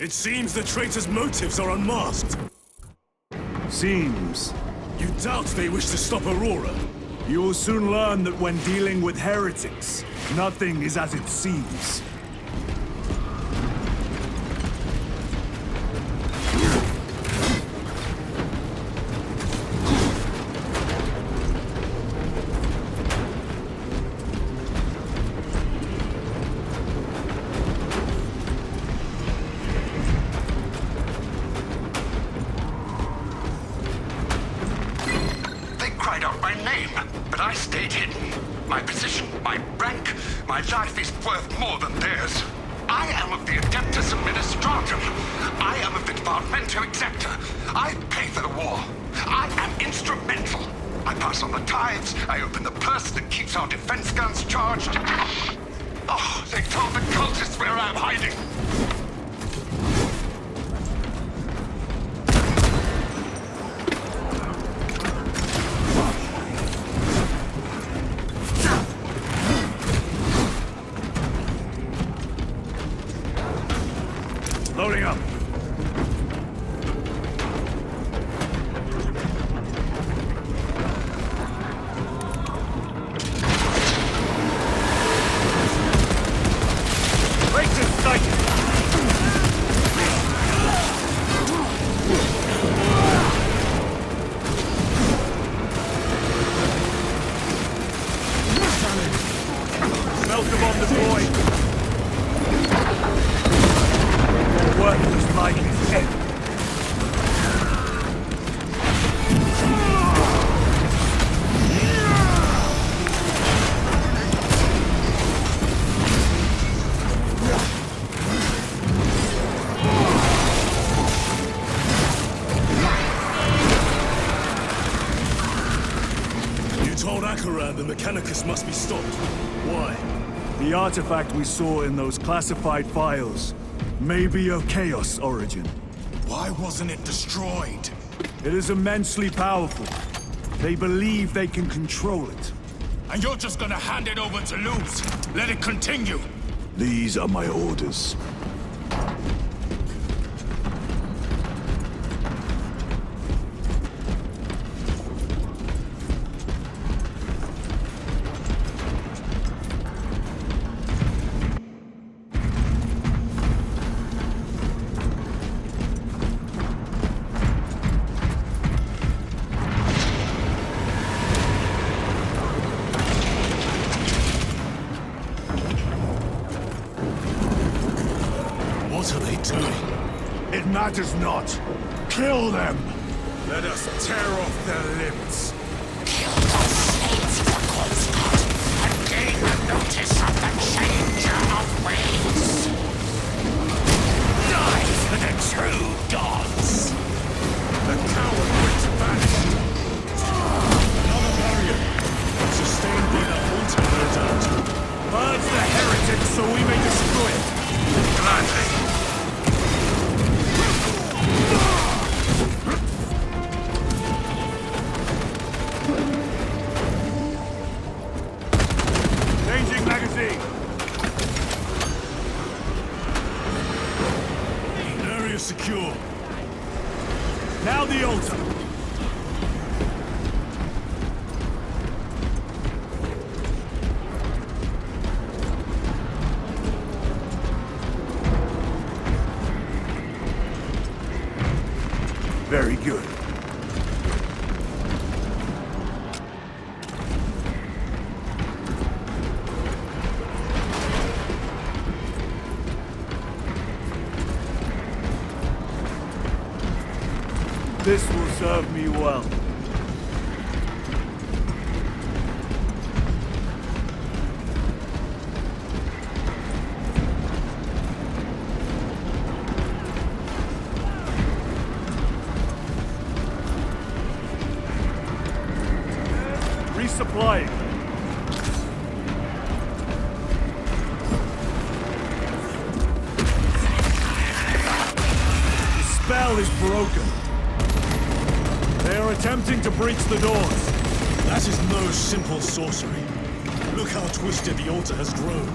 It seems the traitor's motives are unmasked. Seems. You doubt they wish to stop Aurora? You will soon learn that when dealing with heretics, nothing is as it seems. I stayed hidden. My position, my rank, my life is worth more than theirs. I am of the Adeptus Administratum. I am of the Departamento Exector. I pay for the war. I am instrumental. I pass on the tithes. I open the purse that keeps our defense guns charged. Oh, they told the cultists where I'm hiding. Loading up. Brakes in sight. Smelter bomb deployed. Worthless like his head. You told Akaran the Mechanicus must be stopped. Why? The artifact we saw in those classified files may be of Chaos origin. Why wasn't it destroyed? It is immensely powerful. They believe they can control it. And you're just gonna hand it over to Luz? Let it continue? These are my orders. What are they doing? It matters not. Kill them! Let us tear off their limbs. Kill those slaves for Kolskot and gain the notice of the changer of ways. Die for the true gods. The coward witch vanished. Another barrier. Sustained by the altar, no doubt. Purge the heretics so we may destroy it. Gladly. Changing magazine. Area secure. Now the altar. Very good. This will serve me well. Resupplying. The spell is broken. They are attempting to breach the doors. That is no simple sorcery. Look how twisted the altar has grown.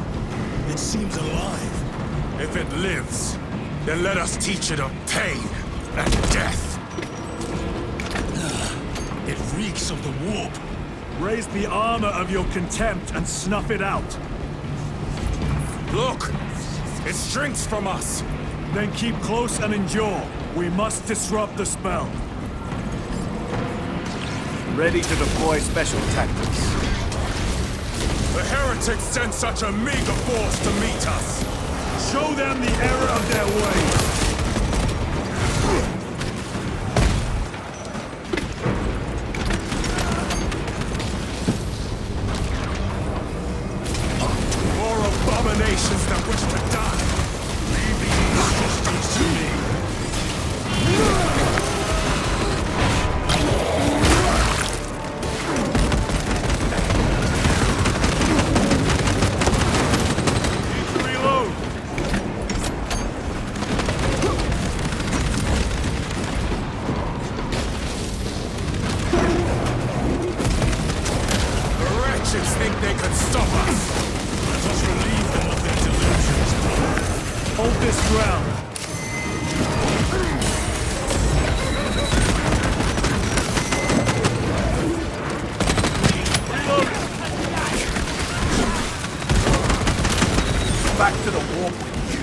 It seems alive. If it lives, Then let us teach it of pain and death. It reeks of the warp. Raise the armor of your contempt and snuff it out. Look! It shrinks from us! Then keep close and endure. We must disrupt the spell. Ready to deploy special tactics. The heretics sent such a meager force to meet us! Show them the error of their ways! More abominations that wish to die! Leave the injustice to me! Think they could stop us! Let us relieve them of their delusions. Hold this ground. Back to the warp with you.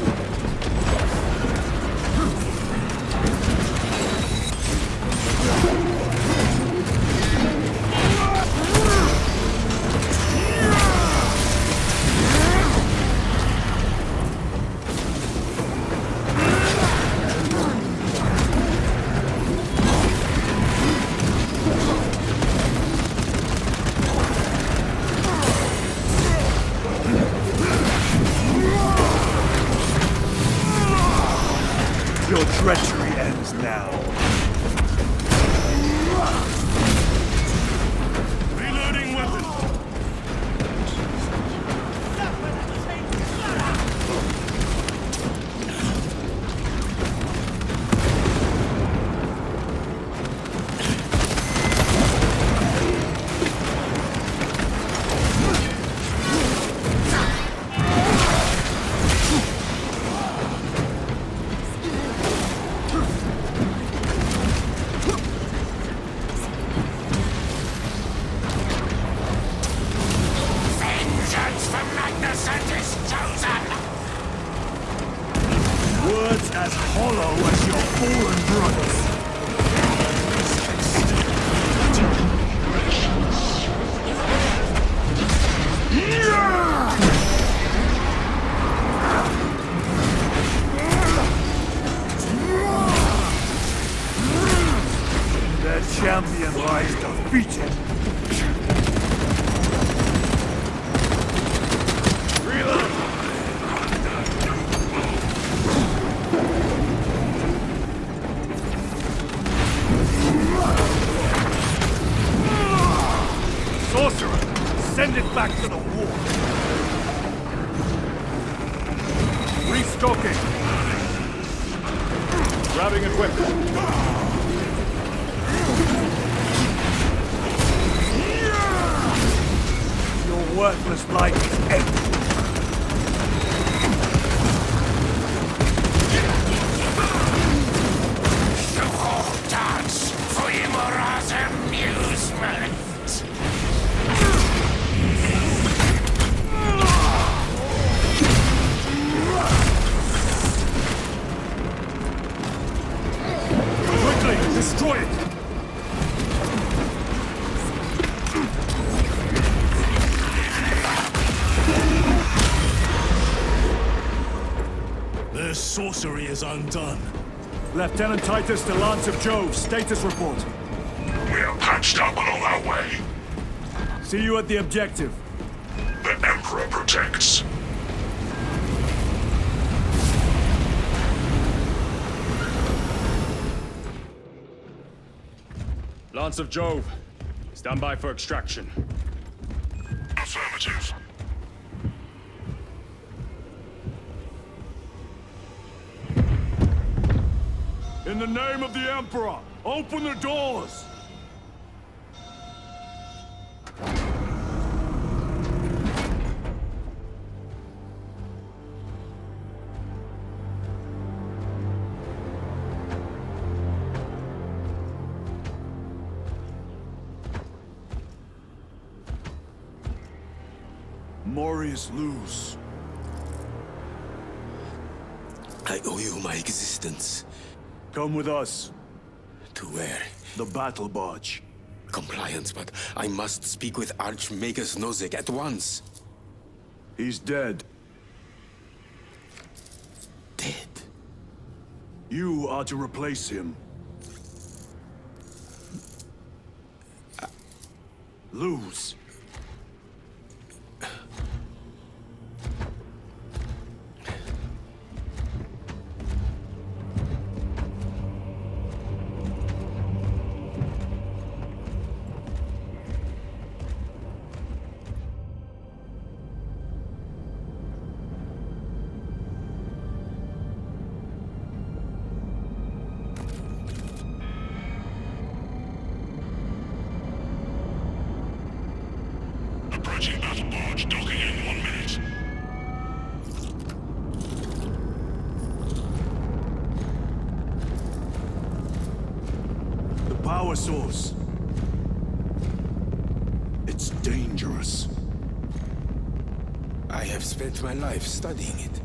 Your treachery ends now. Reloading weapon! Words as hollow as your fallen brothers. Their champion lies defeated. Sorcerer, send it back to the war. Restocking. Grabbing equipment. Your worthless life is empty. Dance for Imora's amusement! Quickly, destroy it! Their sorcery is undone. Lieutenant Titus to Lance of Jove, status report. We are patched up along our way. See you at the objective. The Emperor protects. Lance of Jove, stand by for extraction. Affirmative. In the name of the Emperor, open the doors! Morius lose. I owe you my existence. Come with us. To where? The battle barge. Compliance, but I must speak with Archmagus Nozick at once. He's dead. Dead? You are to replace him. Lose. Approaching battle barge, docking in 1 minute. The power source. It's dangerous. I have spent my life studying it.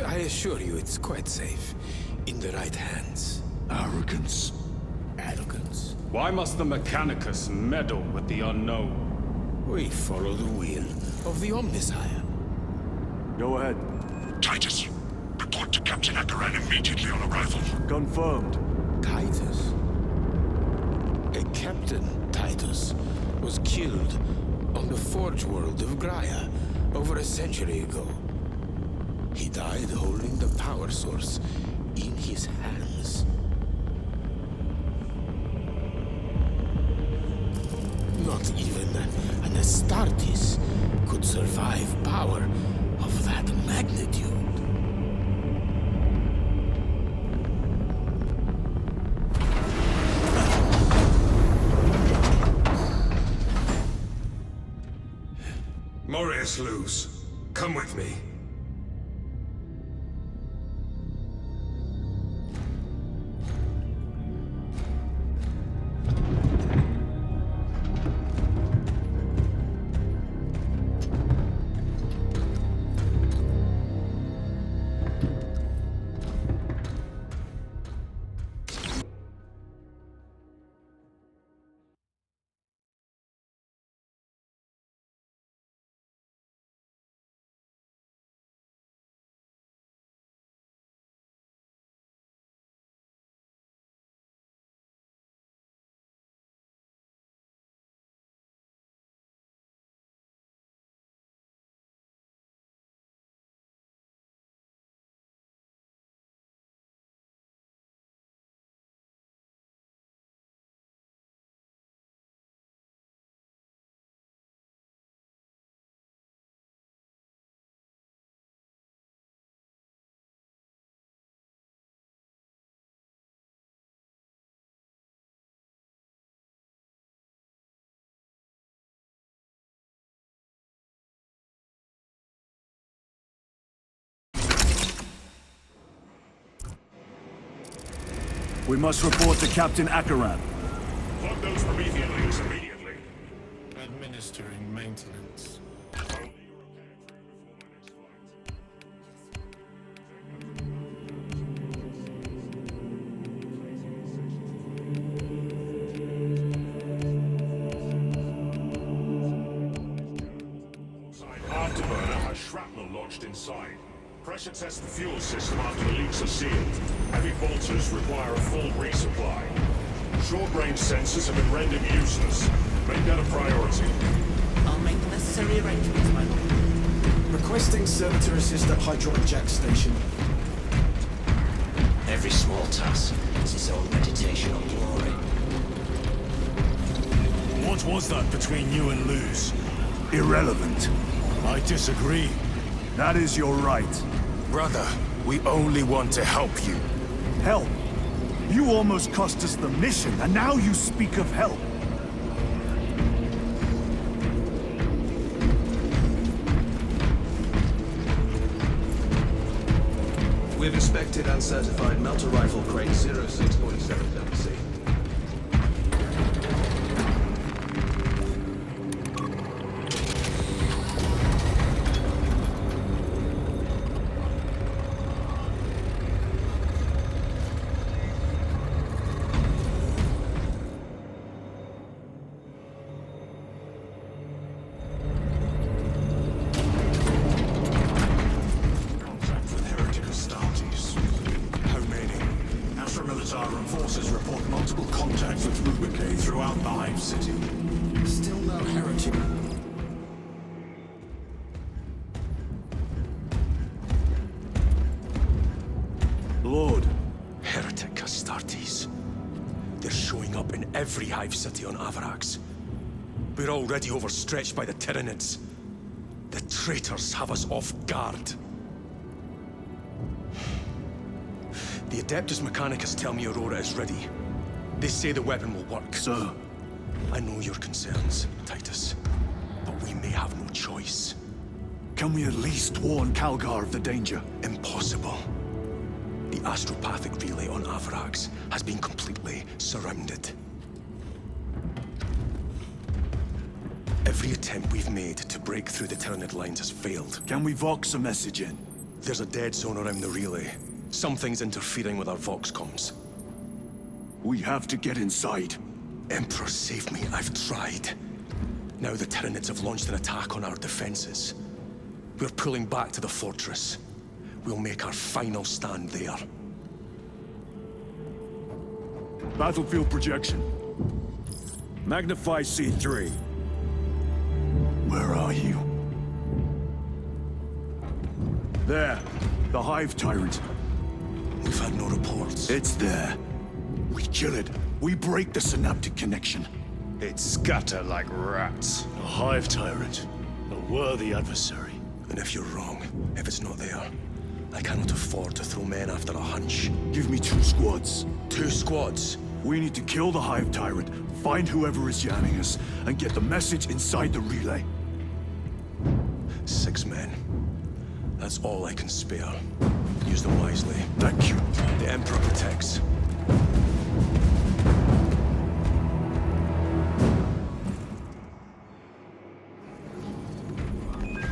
I assure you it's quite safe. In the right hands. Arrogance. Arrogance. Why must the Mechanicus meddle with the unknown? We follow the will of the Omnisire. Go ahead. Titus, report to Captain Akaran immediately on arrival. Confirmed. Titus? A Captain Titus was killed on the Forge world of Graia over a century ago. He died holding the power source in his hands. Not even an Astartes could survive power of that magnitude. Morius lose. Come with me. We must report to Captain Akaran. Plug those Promethean links immediately. Administering maintenance. Afterburner has shrapnel lodged inside. Pressure test the fuel system after the leaks are sealed. Heavy bolters require a full resupply. Short-range sensors have been rendered useless. Make that a priority. I'll make the necessary arrangements, my lord. Requesting servitor assist at hydraulic jack station. Every small task is its own meditation on glory. What was that between you and Luz? Irrelevant. I disagree. That is your right. Brother, we only want to help you. Help? You almost cost us the mission, and now you speak of help. We've inspected and certified melter rifle crate 0647C. sources report multiple contacts with Rubicay throughout the Hive City. Still no heretic. Lord. Heretic Astartes. They're showing up in every Hive City on Avarax. We're already overstretched by the Tyranids. The traitors have us off guard. The Adeptus Mechanicus tell me Aurora is ready. They say the weapon will work. Sir. I know your concerns, Titus. But we may have no choice. Can we at least warn Calgar of the danger? Impossible. The astropathic relay on Avarax has been completely surrounded. Every attempt we've made to break through the Tyranid lines has failed. Can we Vox a message in? There's a dead zone around the relay. Something's interfering with our Vox comms. We have to get inside. Emperor, save me. I've tried. Now the Tyranids have launched an attack on our defenses. We're pulling back to the fortress. We'll make our final stand there. Battlefield projection. Magnify C3. Where are you? There. The Hive Tyrant. We've had no reports. It's there. We kill it. We break the synaptic connection. They'd scatter like rats. A Hive Tyrant. A worthy adversary. And if you're wrong, if it's not there, I cannot afford to throw men after a hunch. Give me 2 squads. 2 squads? We need to kill the Hive Tyrant, find whoever is jamming us, and get the message inside the relay. 6 men. That's all I can spare. Use them wisely. Thank you. The Emperor protects.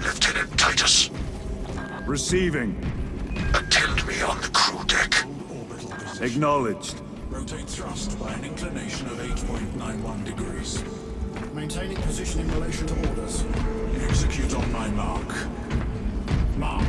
Lieutenant Titus. Receiving. Attend me on the crew deck. Acknowledged. Rotate thrust by an inclination of 8.91 degrees. Maintaining position in relation to orders. Execute on my mark. Mark.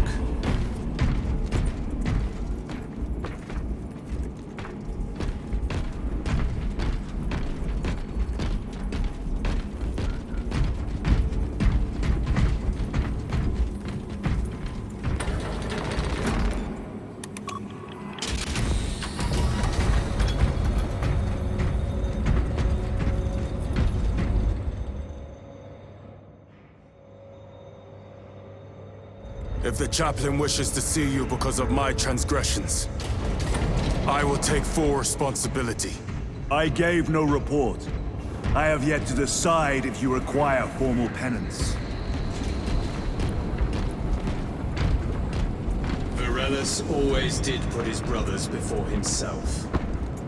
If the chaplain wishes to see you because of my transgressions, I will take full responsibility. I gave no report. I have yet to decide if you require formal penance. Varellus always did put his brothers before himself.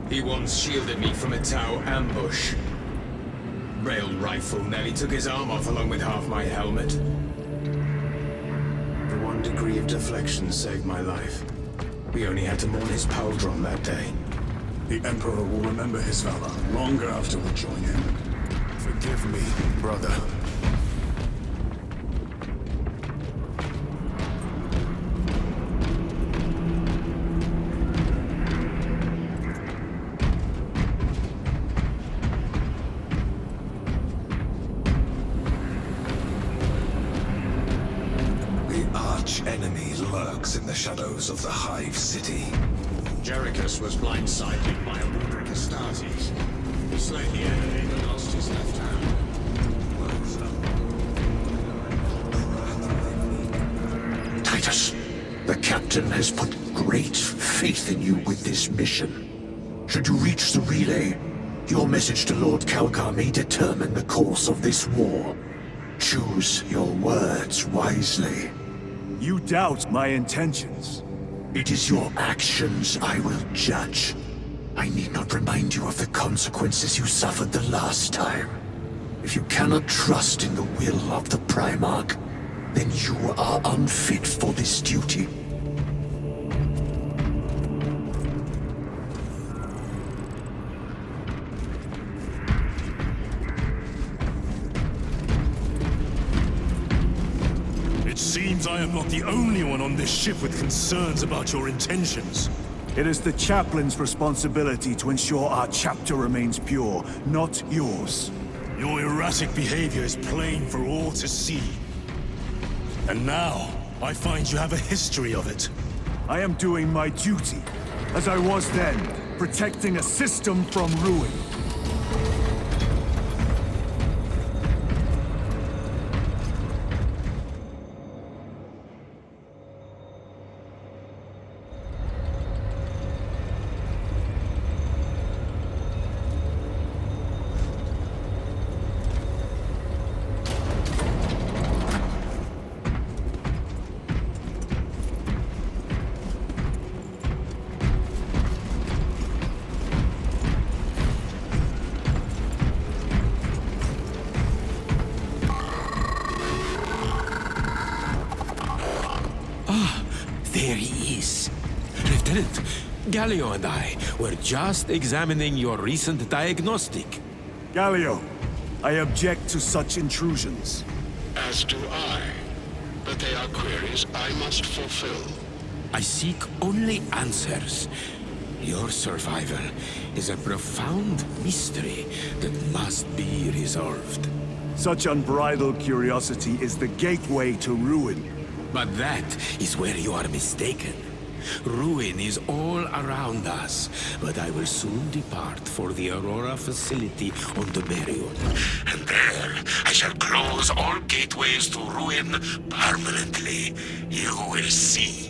He once shielded me from a Tau ambush. Rail rifle nearly took his arm off along with half my helmet. 1 degree of deflection saved my life. We only had to mourn his pauldron that day. The Emperor will remember his valor long after we join him. Forgive me, brother. Enemy lurks in the shadows of the Hive City. Jerichus was blindsided by a Roderick Astartes. He slayed the enemy but lost his left hand. Titus, the captain has put great faith in you with this mission. Should you reach the relay, your message to Lord Calgar may determine the course of this war. Choose your words wisely. You doubt my intentions. It is your actions I will judge. I need not remind you of the consequences you suffered the last time. If you cannot trust in the will of the Primarch, then you are unfit for this duty. It seems I am not the only one on this ship with concerns about your intentions. It is the chaplain's responsibility to ensure our chapter remains pure, not yours. Your erratic behavior is plain for all to see. And now, I find you have a history of it. I am doing my duty, as I was then, protecting a system from ruin. There he is. Lieutenant, Galio and I were just examining your recent diagnostic. Galio, I object to such intrusions. As do I. But they are queries I must fulfill. I seek only answers. Your survival is a profound mystery that must be resolved. Such unbridled curiosity is the gateway to ruin. But that is where you are mistaken. Ruin is all around us, but I will soon depart for the Aurora facility on the Merion. And there, I shall close all gateways to ruin permanently. You will see.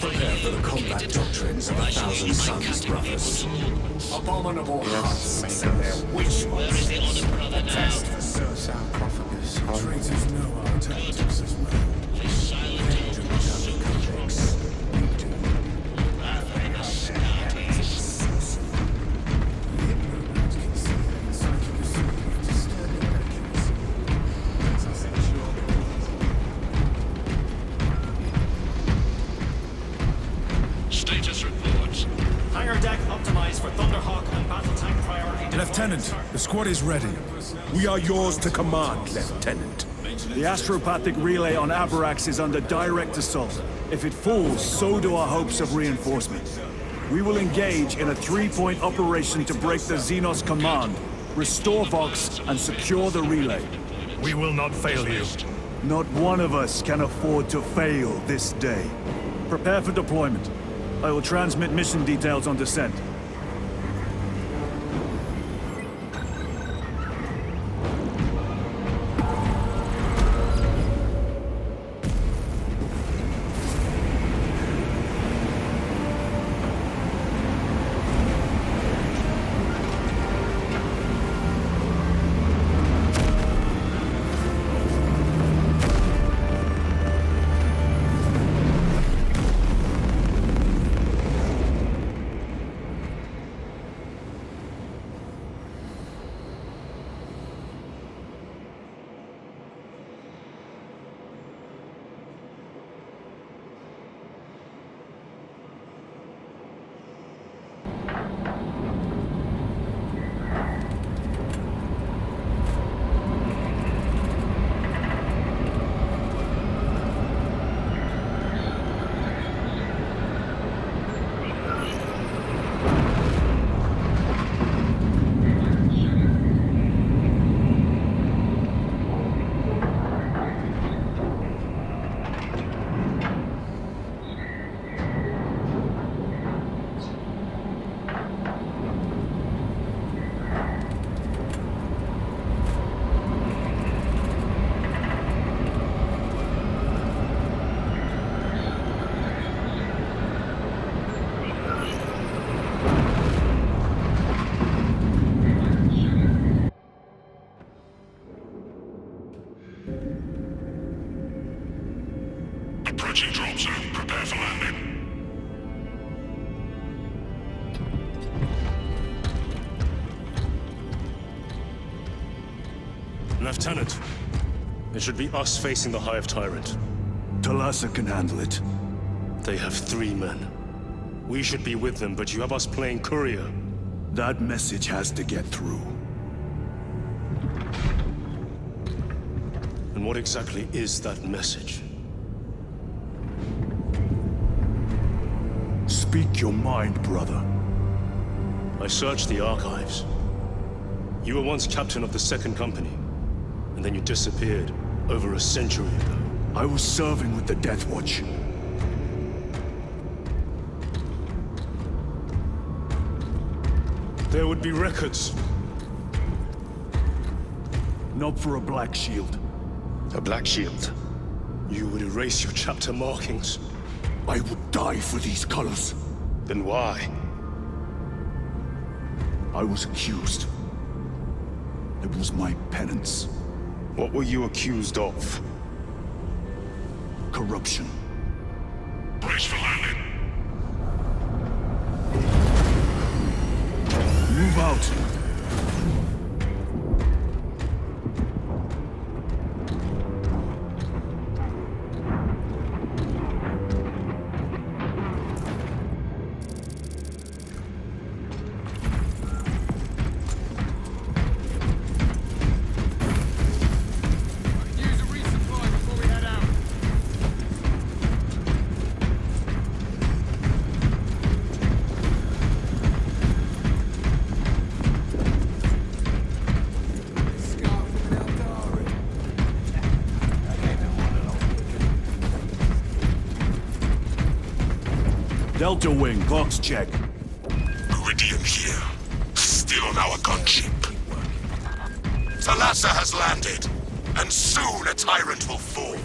Prepare for the combat doctrines of 1,000 Suns brothers. Abominable hearts make of their witch monsters. A test for Sir Sarcophagus. Traitors know our tactics as well. They do not complex. We do. Status reports. Hangar deck optimized for Thunderhawk and battle tank priority. Lieutenant, the squad is ready. We are yours to command, Lieutenant. The astropathic relay on Avarax is under direct assault. If it falls, so do our hopes of reinforcement. We will engage in a 3-point operation to break the Xenos command, restore Vox, and secure the relay. We will not fail you. Not one of us can afford to fail this day. Prepare for deployment. I will transmit mission details on descent. Approaching drop zone. Prepare for landing. Lieutenant, it should be us facing the Hive Tyrant. Talassa can handle it. They have 3 men. We should be with them, but you have us playing courier. That message has to get through. And what exactly is that message? Speak your mind, brother. I searched the archives. You were once captain of the 2nd Company, and then you disappeared over a century ago. I was serving with the Death Watch. There would be records. Not for a Black Shield. A Black Shield? You would erase your chapter markings. I would die for these colors. Then why? I was accused. It was my penance. What were you accused of? Corruption. Brace for landing. Move out. Delta Wing, box check. Meridian here. Still on our gunship. Talassa has landed, and soon a tyrant will fall.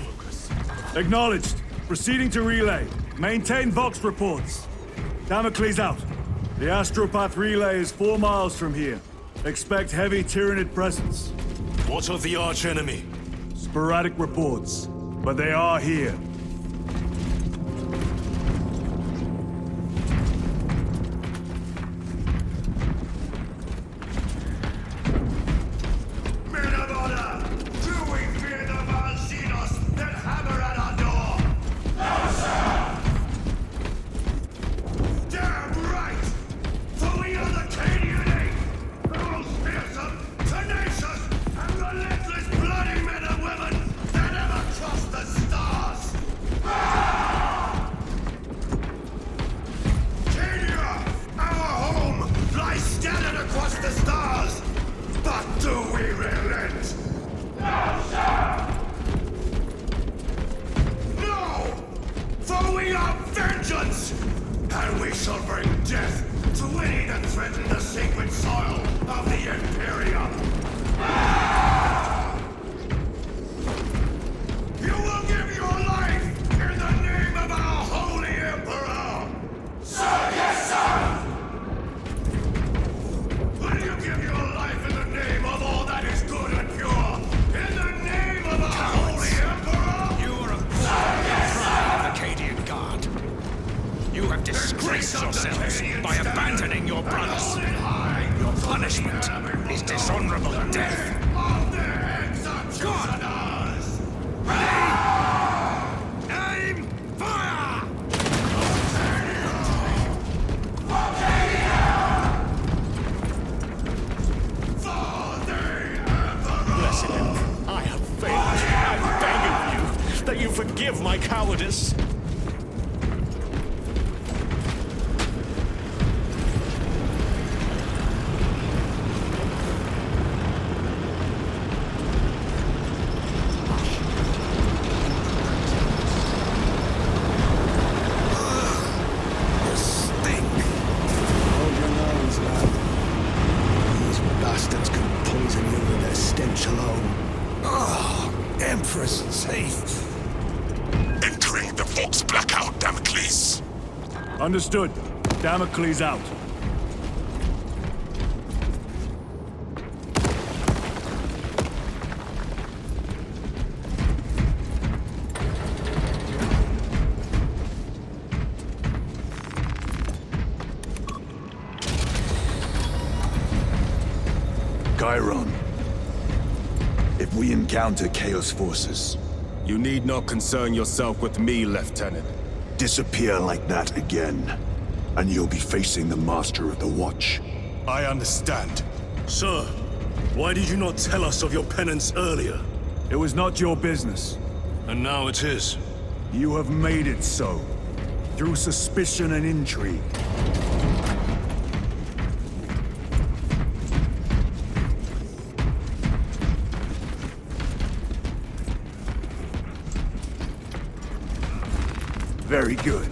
Acknowledged. Proceeding to relay. Maintain Vox reports. Damocles out. The Astropath relay is 4 miles from here. Expect heavy Tyranid presence. What of the arch-enemy? Sporadic reports, but they are here. And we shall bring death to any that threaten the sacred soil of the Imperium. You will give your life in the name of our holy Emperor! Sir, yes, sir! Will you give your life in the name of all that is good and pure? In the name of our holy Emperor? You are a proud Acadian guard. You have disgraced yourselves by abandoning your brothers. Your punishment is dishonorable death. God! Ready? Aim! Fire! Blessed Emperor, I have failed. I beg of you that you forgive my cowardice. Understood. Damocles out. Chiron. If we encounter Chaos forces... You need not concern yourself with me, Lieutenant. Disappear like that again, and you'll be facing the Master of the Watch. I understand. Sir, why did you not tell us of your penance earlier? It was not your business. And now it is. You have made it so, through suspicion and intrigue. Very good.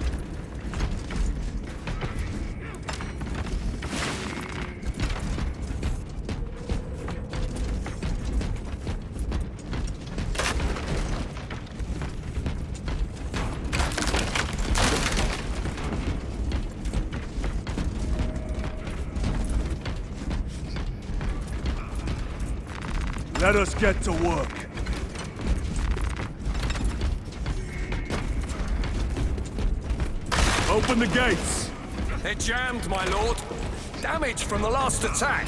Let us get to work. Open the gates! They're jammed, my lord. Damage from the last attack.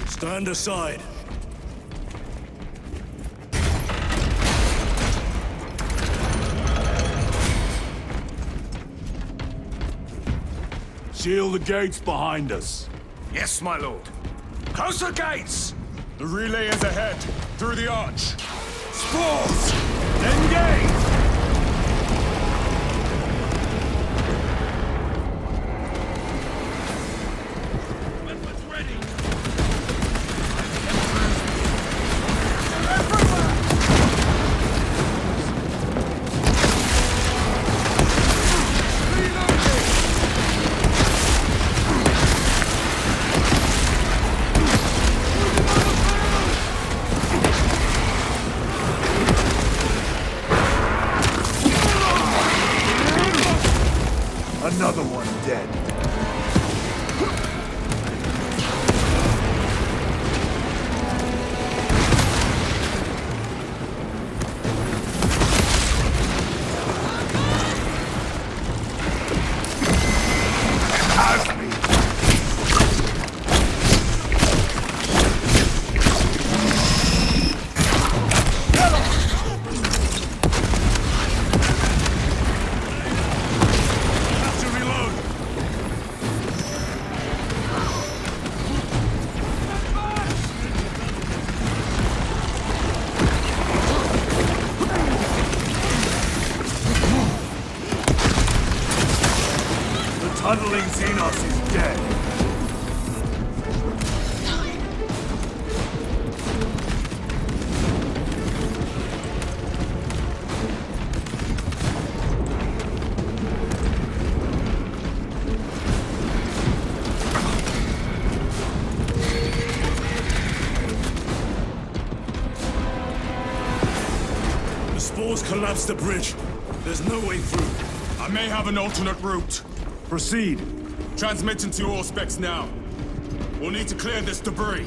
Stand aside. Seal the gates behind us. Yes, my lord. Close the gates! The relay is ahead, through the arch. Spores! Engage! Another one dead. Tunneling Xenos is dead. The spores collapsed the bridge. There's no way through. I may have an alternate route. Proceed. Transmitting to all specs now. We'll need to clear this debris.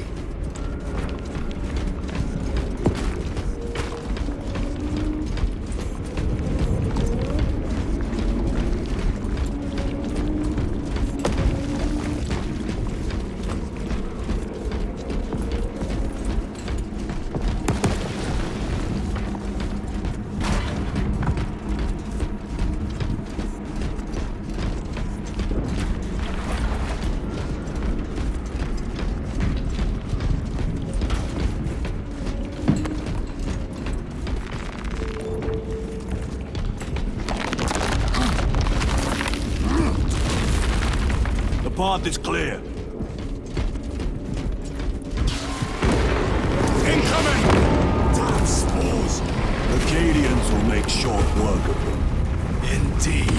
The path is clear. Incoming! Damn spores! The Acadians will make short work of them. Indeed.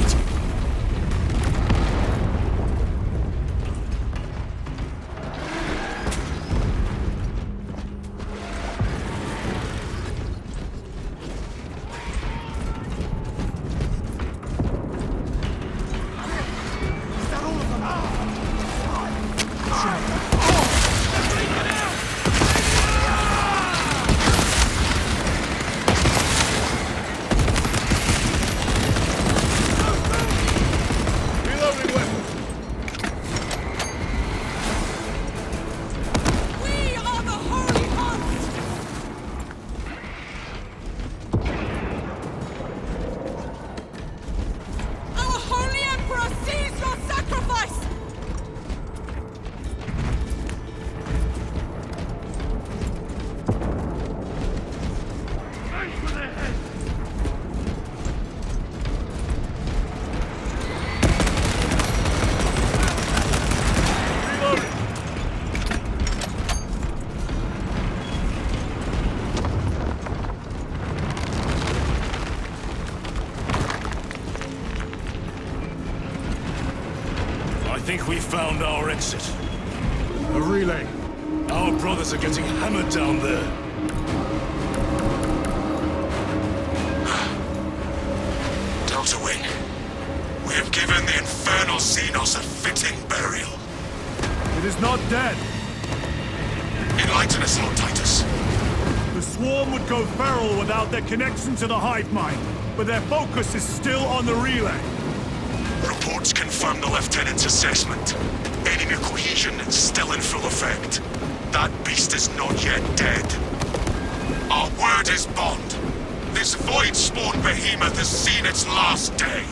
think we found our exit. A relay. Our brothers are getting hammered down there. Delta Wing, we have given the infernal Xenos a fitting burial. It is not dead. Enlighten us, Lord Titus. The swarm would go feral without their connection to the hive mind, but their focus is still on the relay. Reports confirm the Lieutenant's assessment. Enemy cohesion is still in full effect. That beast is not yet dead. Our word is bond. This void-spawn behemoth has seen its last day.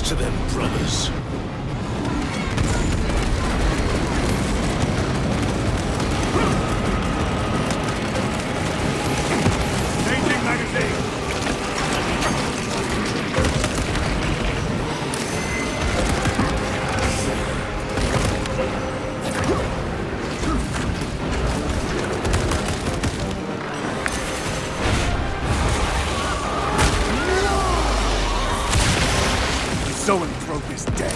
To them, brothers. Changing magazine. Zoanthrope is dead.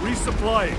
Resupplying.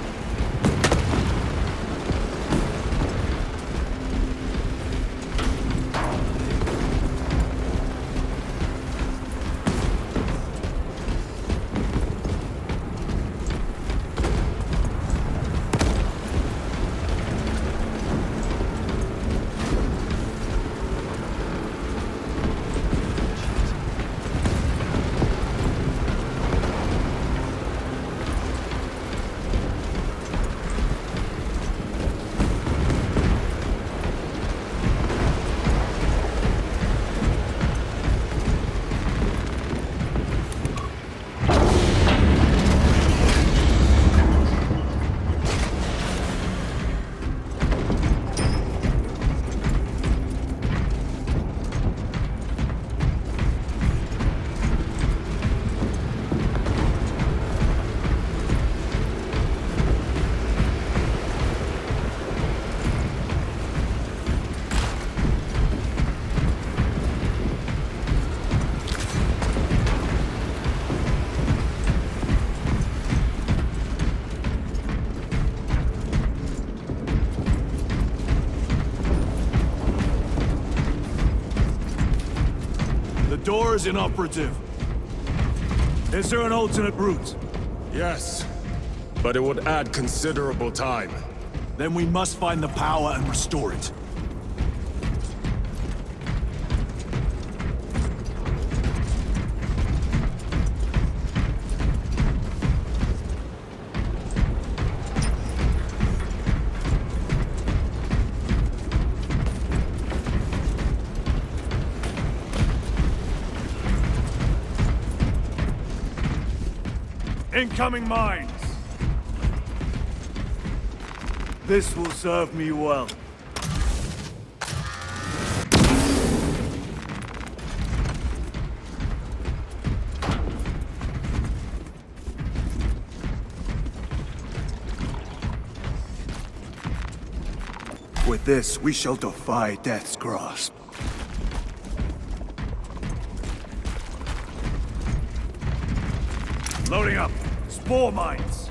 The door is inoperative. Is there an alternate route? Yes, but it would add considerable time. Then we must find the power and restore it. Incoming mines! This will serve me well. With this, we shall defy death's grasp. Loading up. Spore mines.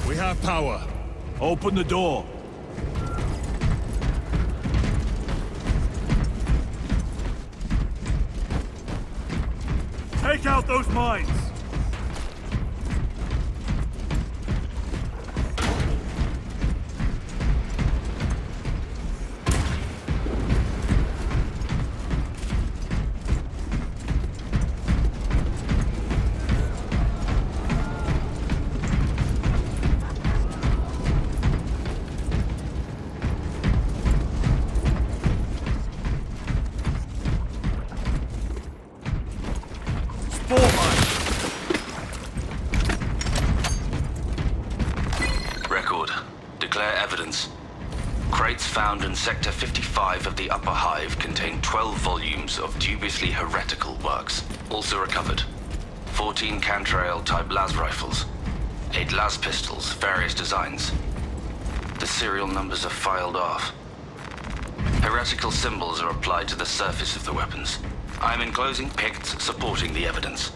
We have power. Open the door. Take out those mines! Record. Declare evidence. Crates found in Sector 55 of the Upper Hive contain 12 volumes of dubiously heretical works. Also recovered. 14 Cantrail-type las rifles. 8 las pistols, various designs. The serial numbers are filed off. Heretical symbols are applied to the surface of the weapons. I am enclosing picts supporting the evidence.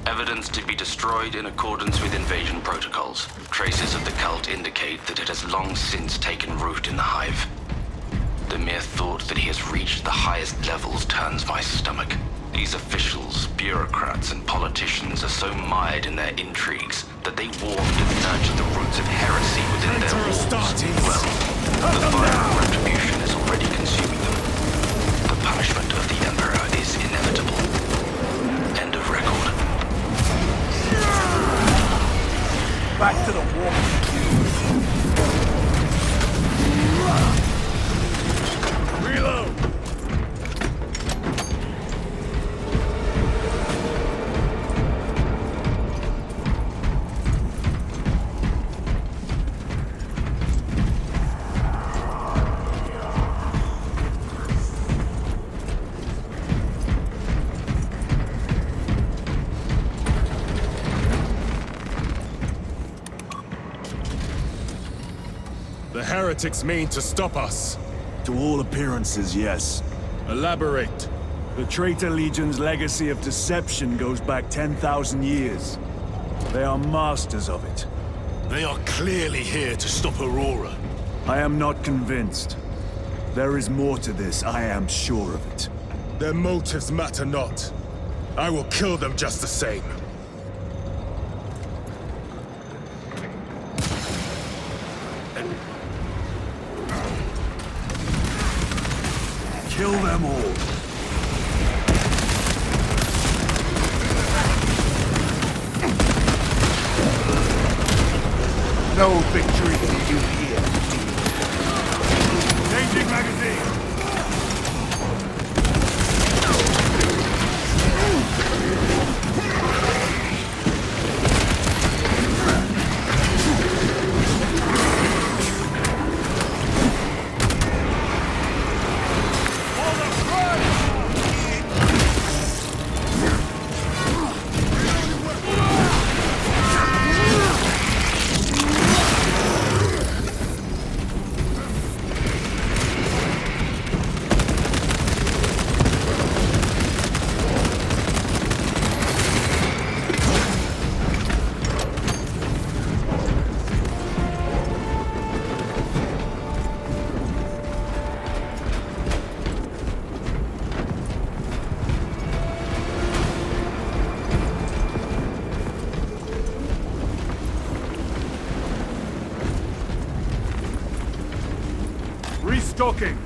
Evidence to be destroyed in accordance with invasion protocols. Traces of the cult indicate that it has long since taken root in the Hive. The mere thought that he has reached the highest levels turns my stomach. These officials, bureaucrats, and politicians are so mired in their intrigues that they warmed and nurtured the roots of heresy within their walls. Well, the fire of retribution is already consuming them. The punishment of the Emperor is inevitable. End of record. Back to the wall. Reload! The heretics mean to stop us. To all appearances, yes. Elaborate. The Traitor Legion's legacy of deception goes back 10,000 years. They are masters of it. They are clearly here to stop Aurora. I am not convinced. There is more to this, I am sure of it. Their motives matter not. I will kill them just the same. Kill them all. No victory for you here. Changing magazine. Restocking!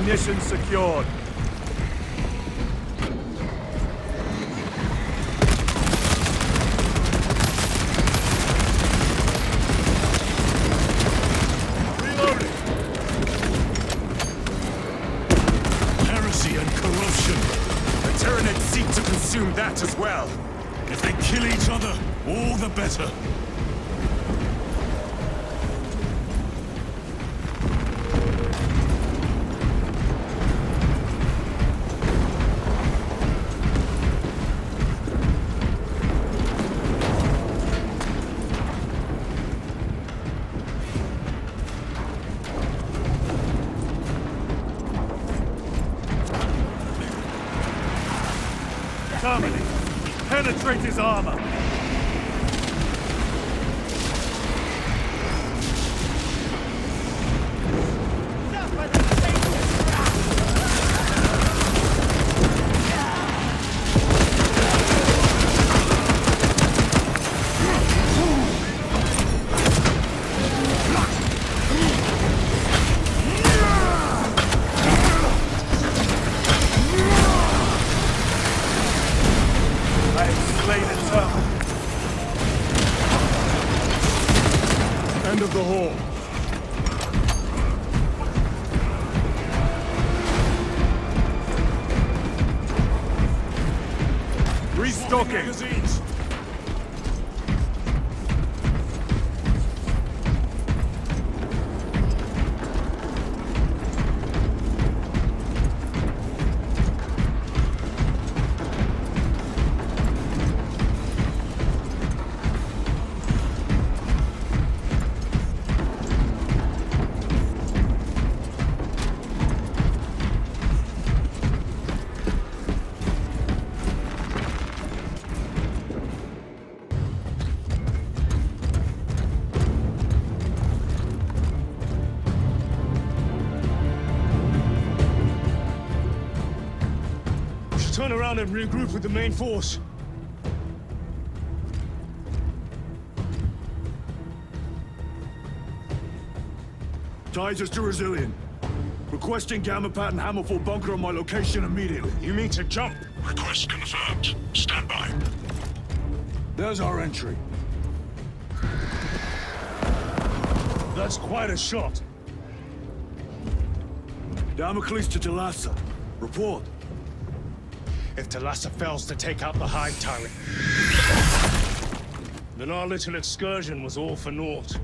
Ammunition secured. Heresy and corruption. The Tyranids seek to consume that as well. If they kill each other, all the better. Terminate. Penetrate his armor. End of the hall. Restocking. Magazines. Turn around and regroup with the main force. Titus to Resilient. Requesting Gamma Pat and Hammerfall bunker on my location immediately. You mean to jump? Request confirmed. Stand by. There's our entry. That's quite a shot. Damocles to Talassa. Report. If Talassa fails to take out the Hive Tyrant, then our little excursion was all for naught.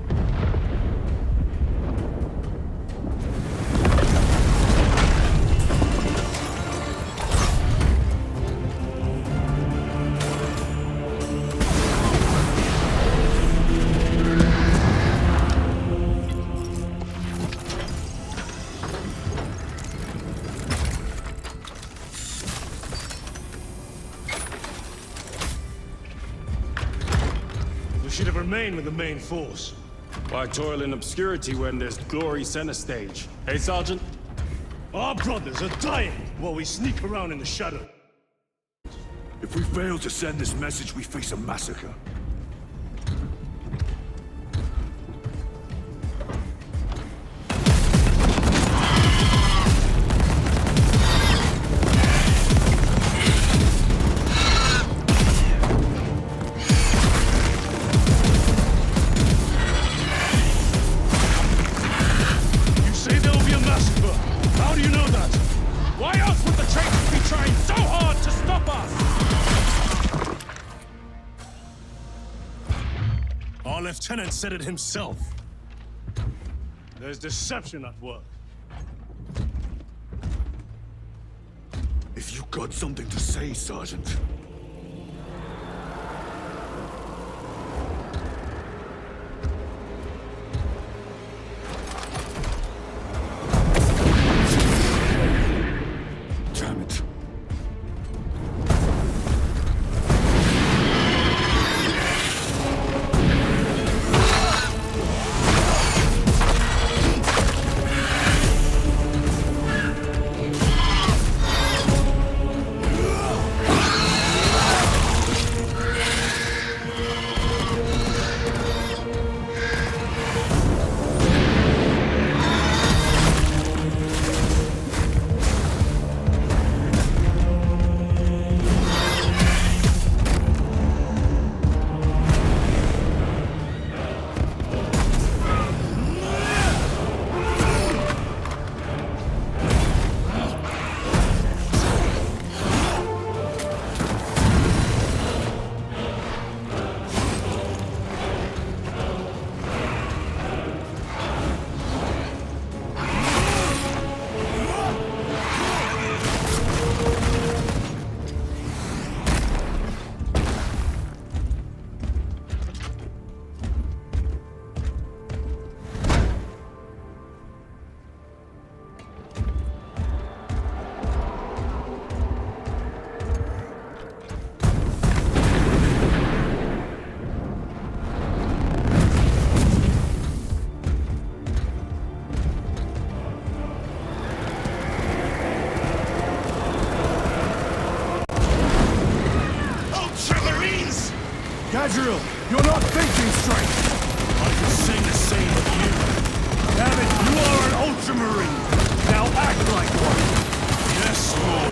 Should have remained with the main force. Why toil in obscurity when there's glory center stage? Hey, Sergeant? Our brothers are dying while we sneak around in the shadow. If we fail to send this message, we face a massacre. Our lieutenant said it himself. There's deception at work. If you got something to say, Sergeant. Damn it. not thinking straight! I could say the same of you. Damn it, you are an Ultramarine! Now act like one! Yes, Lord.